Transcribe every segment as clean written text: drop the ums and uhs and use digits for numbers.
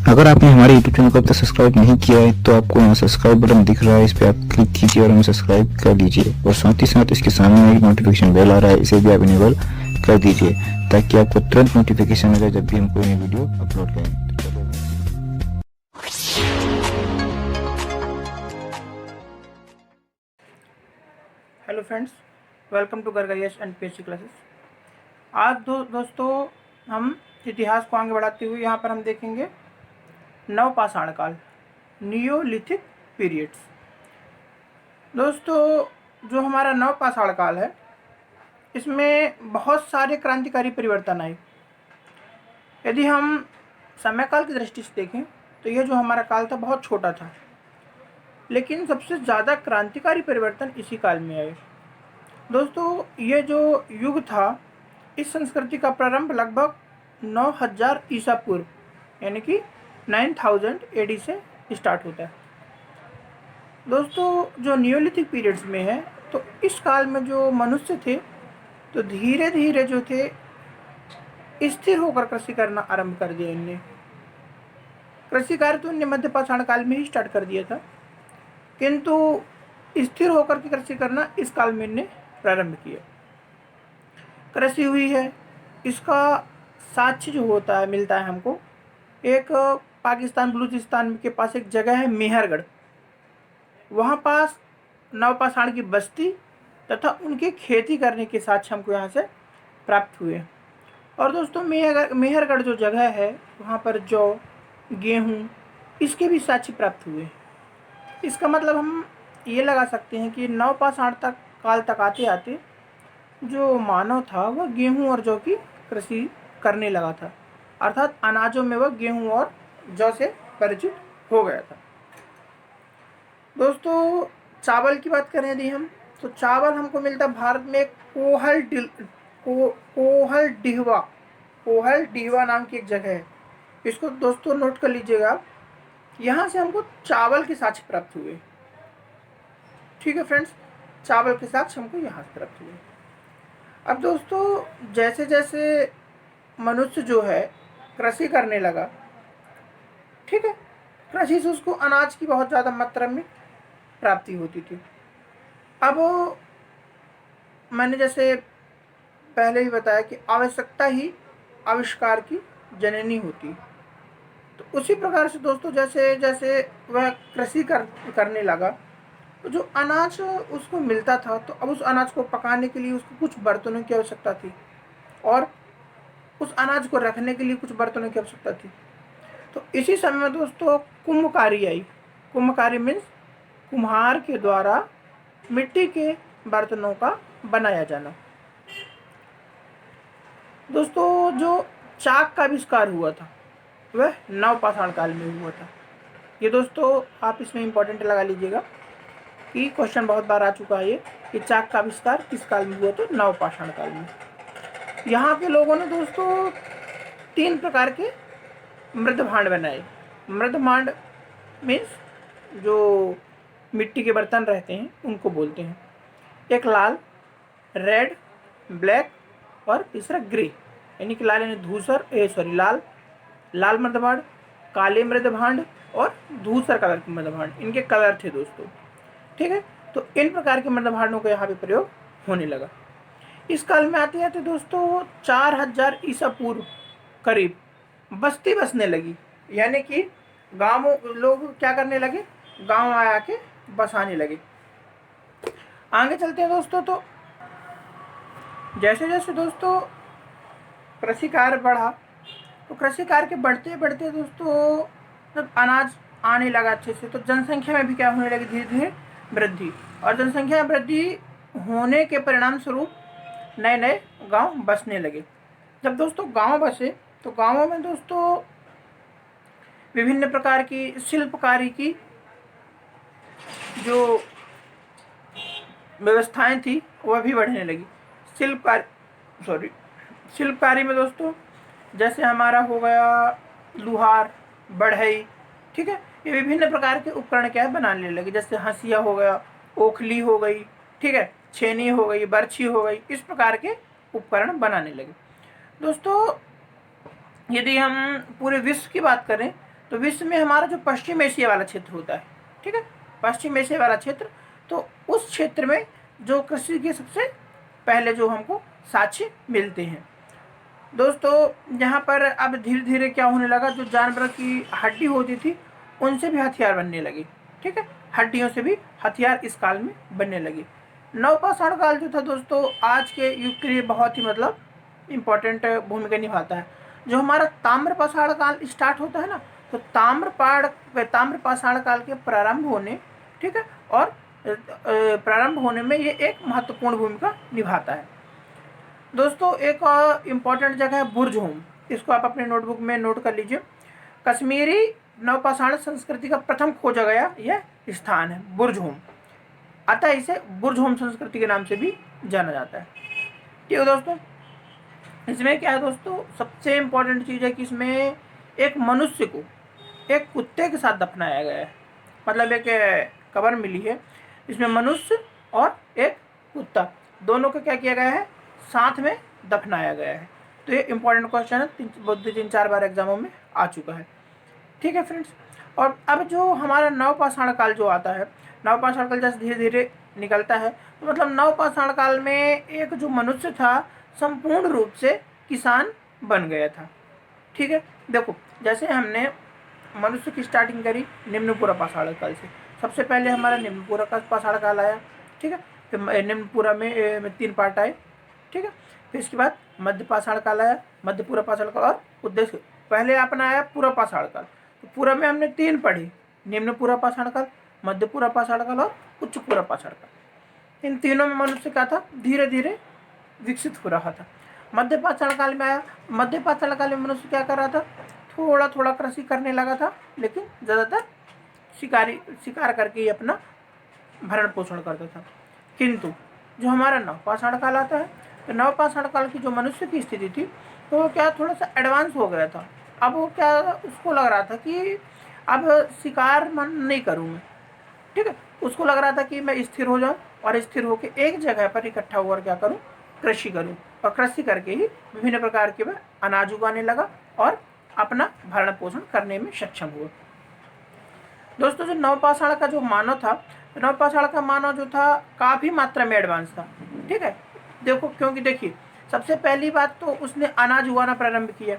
अगर आपने हमारे YouTube चैनल को अब तक सब्सक्राइब नहीं किया है तो आपको यहाँ सब्सक्राइब बटन दिख रहा है, इस पर आप क्लिक कीजिए और हमें सब्सक्राइब कर लीजिए। और साथ ही साथ इसके सामने एक नोटिफिकेशन बेल आ रहा है, इसे भी आप इनेबल कर दीजिए ताकि आपको तुरंत नोटिफिकेशन मिले जब भी हम कोई नई वीडियो अपलोड करें। हेलो फ्रेंड्स, वेलकम टू गरगरियस एंड पीएससी क्लासेस। आज दोस्तों हम इतिहास को आगे बढ़ाते हुए यहाँ पर हम देखेंगे नवपाषाण काल, नियोलिथिक पीरियड्स। दोस्तों जो हमारा नवपाषाण काल है इसमें बहुत सारे क्रांतिकारी परिवर्तन आए। यदि हम समय काल की दृष्टि से देखें तो यह जो हमारा काल था बहुत छोटा था, लेकिन सबसे ज़्यादा क्रांतिकारी परिवर्तन इसी काल में आए। दोस्तों ये जो युग था, इस संस्कृति का प्रारंभ लगभग 9000 ईसा पूर्व यानी कि 9000 एडी से स्टार्ट होता है। दोस्तों जो नियोलिथिक पीरियड्स में है तो इस काल में जो मनुष्य थे तो धीरे धीरे जो थे स्थिर होकर कृषि करना आरंभ कर दिया। इनने कृषि कार्य तो इनने मध्यपाषाण काल में ही स्टार्ट कर दिया था, किंतु स्थिर होकर के कृषि करना इस काल में इनने प्रारंभ किया। कृषि हुई है, इसका साक्ष्य जो होता है मिलता है हमको एक पाकिस्तान बलूचिस्तान के पास एक जगह है मेहरगढ़, वहाँ पास नवपाषाण की बस्ती तथा उनकी खेती करने के साक्ष्य हमको यहाँ से प्राप्त हुए। और दोस्तों मेहरगढ़ जो जगह है वहाँ पर जौ, गेहूँ इसके भी साक्ष्य प्राप्त हुए। इसका मतलब हम ये लगा सकते हैं कि नवपाषाण तक काल तक आते आते जो मानव था वह गेहूं और जौ की कृषि करने लगा था, अर्थात अनाजों में वह गेहूं और जौ से परिचित हो गया था। दोस्तों चावल की बात करें यदि हम तो चावल हमको मिलता भारत में एक कोहल डिहवा नाम की एक जगह है। इसको दोस्तों नोट कर लीजिएगा आप, यहाँ से हमको चावल के साक्ष्य प्राप्त हुए। ठीक है फ्रेंड्स, चावल के साक्ष्य हमको यहाँ से प्राप्त हुए। अब दोस्तों जैसे जैसे मनुष्य जो है कृषि करने लगा, ठीक है, कृषि से उसको अनाज की बहुत ज़्यादा मात्रा में प्राप्ति होती थी। अब मैंने जैसे पहले ही बताया कि आवश्यकता ही आविष्कार की जननी होती, तो उसी प्रकार से दोस्तों जैसे जैसे वह कृषि करने लगा तो जो अनाज उसको मिलता था तो अब उस अनाज को पकाने के लिए उसको कुछ बर्तनों की आवश्यकता थी और उस अनाज को रखने के लिए कुछ बर्तनों की आवश्यकता थी। तो इसी समय में दोस्तों कुम्भकारी आई। कुम्भकारी मीन्स कुम्हार के द्वारा मिट्टी के बर्तनों का बनाया जाना। दोस्तों जो चाक का आविष्कार हुआ था वह नवपाषाण काल में हुआ था। ये दोस्तों आप इसमें इम्पोर्टेंट लगा लीजिएगा कि क्वेश्चन बहुत बार आ चुका है ये कि चाक का आविष्कार किस काल में हुआ, तो नवपाषाण काल में। यहाँ के लोगों ने दोस्तों 3 प्रकार के मृद भांड बनाए। मृद भांड मीन्स जो मिट्टी के बर्तन रहते हैं उनको बोलते हैं। एक लाल, रेड, ब्लैक और तीसरा ग्रे, यानी कि लाल यानी धूसर लाल मृद भांड, काले मृद भांड और धूसर कलर के मृद भांड, इनके कलर थे दोस्तों। ठीक है, तो इन प्रकार के मृद भांडों का यहाँ पे प्रयोग होने लगा। इस काल में आते आते दोस्तों 4000 ईसा पूर्व करीब बस्ती बसने लगी, यानी कि गाँव लोग क्या करने लगे, गांव आया के बसाने लगे। आगे चलते हैं दोस्तों, तो जैसे जैसे दोस्तों कृषि कार्य बढ़ा तो कृषि कार्य के बढ़ते बढ़ते दोस्तों जब अनाज आने लगा अच्छे से तो जनसंख्या में भी क्या होने लगी, धीरे धीरे वृद्धि। और जनसंख्या में वृद्धि होने के परिणाम स्वरूप नए नए गांव बसने लगे। जब दोस्तों गांव बसे तो गांवों में दोस्तों विभिन्न प्रकार की शिल्पकारी की जो व्यवस्थाएं थी वह भी बढ़ने लगी। शिल्पकारी में दोस्तों जैसे हमारा हो गया लुहार, बढ़ई, ठीक है, ये विभिन्न प्रकार के उपकरण क्या है बनाने लगे। जैसे हंसिया हो गया, ओखली हो गई, ठीक है, छेनी हो गई, बर्छी हो गई, इस प्रकार के उपकरण बनाने लगे। दोस्तों यदि हम पूरे विश्व की बात करें तो विश्व में हमारा जो पश्चिम एशिया वाला क्षेत्र होता है, ठीक है, पश्चिम एशिया वाला क्षेत्र, तो उस क्षेत्र में जो कृषि के सबसे पहले जो हमको साक्ष्य मिलते हैं। दोस्तों यहाँ पर अब धीरे धीरे क्या होने लगा, जो जानवरों की हड्डी होती थी उनसे भी हथियार बनने लगे, ठीक है, हड्डियों से भी हथियार इस काल में बनने लगे। नवपाषाण काल जो था दोस्तों आज के युग के लिए बहुत ही मतलब इम्पोर्टेंट भूमिका निभाता है। जो हमारा ताम्रपाषाण काल स्टार्ट होता है ना, तो ताम्रपाषाण काल के प्रारंभ होने, ठीक है, और प्रारंभ होने में ये एक महत्वपूर्ण भूमिका निभाता है। दोस्तों एक इम्पॉर्टेंट जगह है बुर्जहोम, इसको आप अपने नोटबुक में नोट कर लीजिए। कश्मीरी नवपाषाण संस्कृति का प्रथम खोजा गया यह स्थान है बुर्जहोम, अतः इसे बुर्जहोम संस्कृति के नाम से भी जाना जाता है। ठीक है दोस्तों, इसमें क्या है दोस्तों, सबसे इम्पोर्टेंट चीज़ है कि इसमें एक मनुष्य को एक कुत्ते के साथ दफनाया गया है, मतलब एक कब्र मिली है, इसमें मनुष्य और एक कुत्ता दोनों को क्या किया गया है, साथ में दफनाया गया है। तो ये इम्पोर्टेंट क्वेश्चन है, 3-4 बार एग्जामों में आ चुका है। ठीक है फ्रेंड्स, और अब जो हमारा नवपाषाण काल जो आता है, नवपाषाण काल जैसे धीरे धीरे निकलता है, तो मतलब नवपाषाण काल में एक जो मनुष्य था संपूर्ण रूप से किसान बन गया था। ठीक है, देखो जैसे हमने मनुष्य की स्टार्टिंग करी निम्नपुरा पाषाण काल से, सबसे पहले हमारा निम्नपुरा का पाषाण काल आया, ठीक है, फिर निम्नपुरा में 3 पार्ट आए, ठीक है, फिर इसके बाद मध्य पाषाण काल आया, मध्यपुरा पाषाण काल और उद्देश्य, पहले अपना आया पूरा पाषाण काल। तो पूरा में हमने 3 पढ़ी, निम्नपुरा पाषाण काल, मध्यपुरा पाषाण काल और उच्चपुरा पाषाण काल। इन तीनों में मनुष्य क्या था, धीरे धीरे विकसित हो रहा था। मध्य पाषाण काल में आया, मध्य पाषाण काल में मनुष्य क्या कर रहा था, थोड़ा थोड़ा कृषि करने लगा था, लेकिन ज़्यादातर शिकार करके ही अपना भरण पोषण करता था। किंतु जो हमारा नवपाषाण काल आता है, तो नवपाषाण काल की जो मनुष्य की स्थिति थी, तो वो क्या थोड़ा सा एडवांस हो गया था। अब वो क्या, उसको लग रहा था कि अब शिकार मन नहीं करूँ मैं, ठीक है, उसको लग रहा था कि मैं स्थिर हो जाऊँ और स्थिर होकर एक जगह पर इकट्ठा होकर क्या करूँ, कृषि करूँ, और कृषि करके ही विभिन्न प्रकार के वह अनाज उगाने लगा और अपना भरण पोषण करने में सक्षम हुआ। दोस्तों जो नवपाषाण का जो मानव था, नवपाषाण का मानव जो था काफ़ी मात्रा में एडवांस था। ठीक है, देखो क्योंकि देखिए सबसे पहली बात तो उसने अनाज उगाना प्रारंभ किया।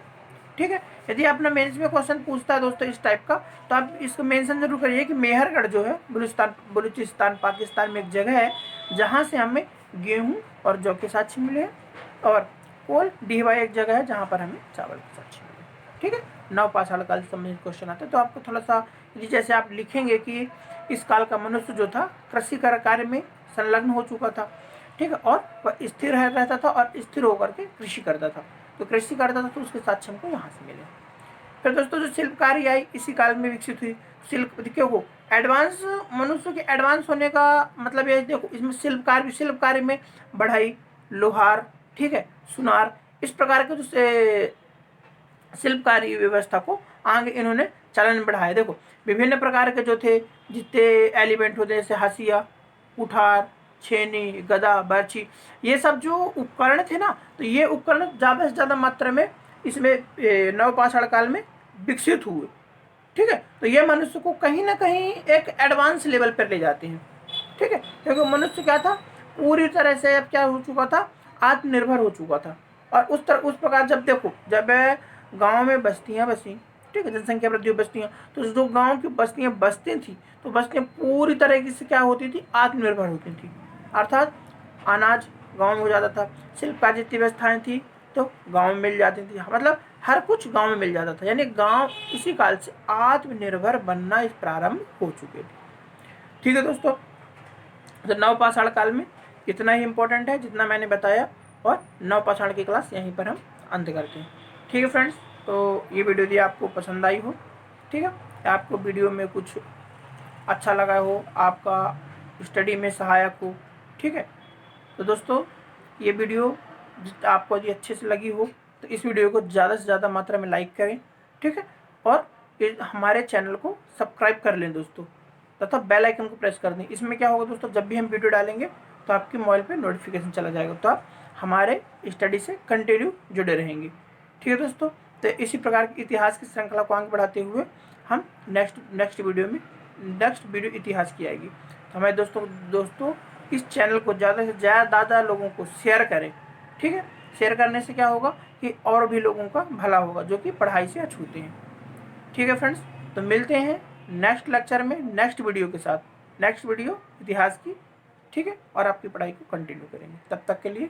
ठीक है, यदि अपना मेंस में क्वेश्चन पूछता है दोस्तों इस टाइप का, तो आप इसको मेंशन जरूर करिए कि मेहरगढ़ जो है बलूचिस्तान पाकिस्तान में एक जगह है जहाँ से हमें गेहूँ और जौ के साक्ष्य मिले हैं, और कोल डीवा एक जगह है जहाँ पर हमें चावल के साक्ष्य मिले। ठीक है, नवपाषाण काल से संबंधित क्वेश्चन आता है, तो आपको थोड़ा सा जैसे आप लिखेंगे कि इस काल का मनुष्य जो था कृषि कार्य में संलग्न हो चुका था, ठीक है, और वह स्थिर रहता था और स्थिर होकर के कृषि करता था, तो कृषि करता था तो उसके साक्ष्य हमको यहाँ से मिले। फिर दोस्तों जो शिल्पकारी आई इसी काल में विकसित हुई। शिल्प देखो एडवांस मनुष्य के एडवांस होने का मतलब ये देखो, इसमें शिल्पकारी में बढ़ई, लोहार, ठीक है, सुनार, इस प्रकार के जो शिल्पकारी व्यवस्था को आगे इन्होंने चलन बढ़ाया। देखो विभिन्न प्रकार के जो थे जितने एलिमेंट होते जैसे हसिया, कुठार, छेनी, गदा, बर्छी, ये सब जो उपकरण थे ना, तो ये उपकरण ज़्यादा से ज़्यादा मात्रा में इसमें नवपाषाण काल में विकसित हुए। ठीक है, तो ये मनुष्य को कहीं ना कहीं एक एडवांस लेवल पर ले जाते हैं। ठीक है, क्योंकि मनुष्य क्या था, पूरी तरह से अब क्या हो चुका था, आत्मनिर्भर हो चुका था। और उस प्रकार जब देखो, जब गाँव में बस्तियाँ बसी, ठीक है, जनसंख्या वृद्धि बस्तियाँ, तो जो गाँव की बस्तियाँ बसती थी, तो बस्तियाँ पूरी तरीके से क्या होती थी, आत्मनिर्भर होती थी, अर्थात अनाज गाँव में हो जाता था, शिल्पकार जितनी व्यवस्थाएँ थी तो गाँव में मिल जाती थी, मतलब हर कुछ गाँव में मिल जाता था, यानी गाँव इसी काल से आत्मनिर्भर बनना इस प्रारंभ हो चुके थे। ठीक है दोस्तों, तो नवपाषाण काल में इतना ही इम्पोर्टेंट है जितना मैंने बताया, और नवपाषाण की क्लास यहीं पर हम अंत करते हैं। ठीक है फ्रेंड्स, तो ये वीडियो यदि आपको पसंद आई हो, ठीक है, आपको वीडियो में कुछ अच्छा लगा हो, आपका स्टडी में सहायक हो, ठीक है, तो दोस्तों ये वीडियो आपको यदि अच्छे से लगी हो तो इस वीडियो को ज़्यादा से ज़्यादा मात्रा में लाइक करें, ठीक है, और हमारे चैनल को सब्सक्राइब कर लें दोस्तों, तथा बेल आइकन को प्रेस कर दें। इसमें क्या होगा दोस्तों, जब भी हम वीडियो डालेंगे तो आपके मोबाइल पे नोटिफिकेशन चला जाएगा, तो आप हमारे स्टडी से कंटिन्यू जुड़े रहेंगे। ठीक है दोस्तों, तो इसी प्रकार की इतिहास की श्रृंखला को आगे बढ़ाते हुए हम नेक्स्ट वीडियो इतिहास की आएगी। तो हमारे दोस्तों इस चैनल को ज़्यादा से ज़्यादा लोगों को शेयर करें, ठीक है। शेयर करने से क्या होगा कि और भी लोगों का भला होगा जो कि पढ़ाई से अछूते हैं, ठीक है फ्रेंड्स। तो मिलते हैं नेक्स्ट लेक्चर में नेक्स्ट वीडियो के साथ, नेक्स्ट वीडियो इतिहास की, ठीक है। और आपकी पढ़ाई को कंटिन्यू करेंगे। तब तक के लिए